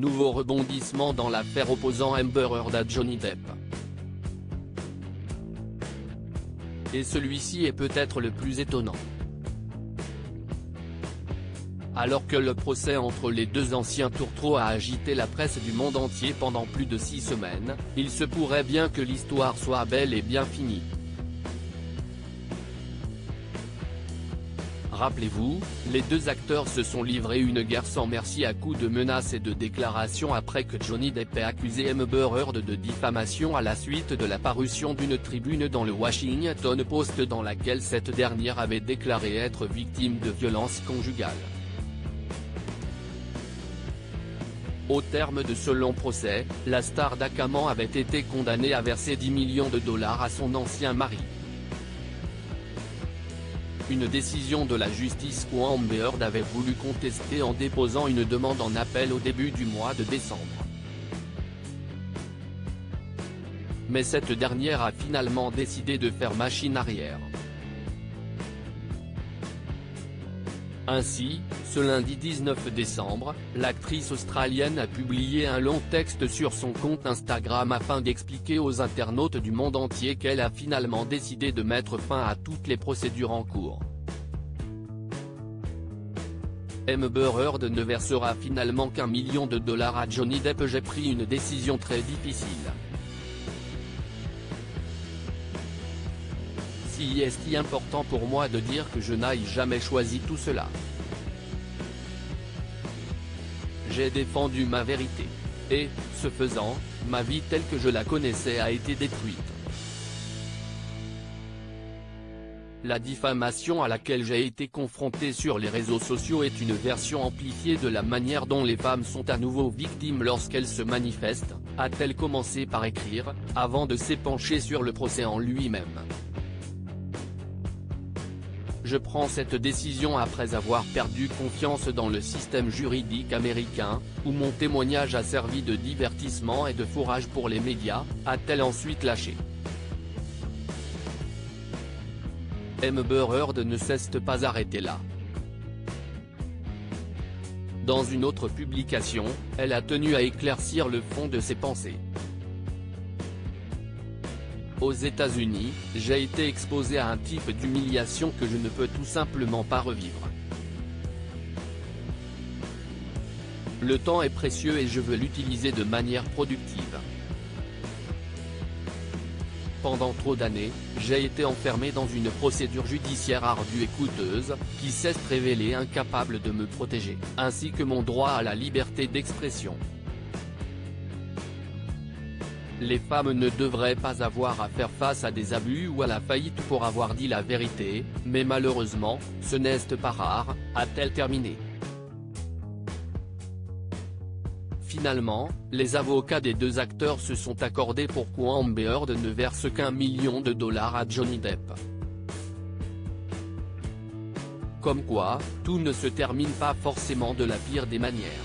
nouveau rebondissement dans l'affaire opposant Amber Heard à Johnny Depp. Et celui-ci est peut-être le plus étonnant. Alors que le procès entre les deux anciens tourtereaux a agité la presse du monde entier pendant plus de 6 semaines, il se pourrait bien que l'histoire soit bel et bien finie. Rappelez-vous, les deux acteurs se sont livrés une guerre sans merci à coups de menaces et de déclarations après que Johnny Depp ait accusé Amber Heard de diffamation à la suite de la parution d'une tribune dans le Washington Post dans laquelle cette dernière avait déclaré être victime de violences conjugales. Au terme de ce long procès, la star d'Akaman avait été condamnée à verser 10 millions de dollars à son ancien mari. Une décision de la justice qu'Amber Heard avait voulu contester en déposant une demande en appel au début du mois de décembre. Mais cette dernière a finalement décidé de faire machine arrière. Ainsi, ce lundi 19 décembre, l'actrice australienne a publié un long texte sur son compte Instagram afin d'expliquer aux internautes du monde entier qu'elle a finalement décidé de mettre fin à toutes les procédures en cours. Amber Heard ne versera finalement qu'1 million de dollars à Johnny Depp. J'ai pris une décision très difficile. Si est important pour moi de dire que je n'ai jamais choisi tout cela. J'ai défendu ma vérité. Et, ce faisant, ma vie telle que je la connaissais a été détruite. La diffamation à laquelle j'ai été confronté sur les réseaux sociaux est une version amplifiée de la manière dont les femmes sont à nouveau victimes lorsqu'elles se manifestent, a-t-elle commencé par écrire, avant de s'épancher sur le procès en lui-même. Je prends cette décision après avoir perdu confiance dans le système juridique américain, où mon témoignage a servi de divertissement et de fourrage pour les médias, a-t-elle ensuite lâché. Amber Heard ne s'est pas arrêtée là. Dans une autre publication, elle a tenu à éclaircir le fond de ses pensées. Aux États-Unis, j'ai été exposé à un type d'humiliation que je ne peux tout simplement pas revivre. Le temps est précieux et je veux l'utiliser de manière productive. Pendant trop d'années, j'ai été enfermé dans une procédure judiciaire ardue et coûteuse, qui s'est révélée incapable de me protéger, ainsi que mon droit à la liberté d'expression. Les femmes ne devraient pas avoir à faire face à des abus ou à la faillite pour avoir dit la vérité, mais malheureusement, ce n'est pas rare, a-t-elle terminé. Finalement, les avocats des deux acteurs se sont accordés pour qu'Amber Heard ne verse qu'1 million de dollars à Johnny Depp. Comme quoi, tout ne se termine pas forcément de la pire des manières.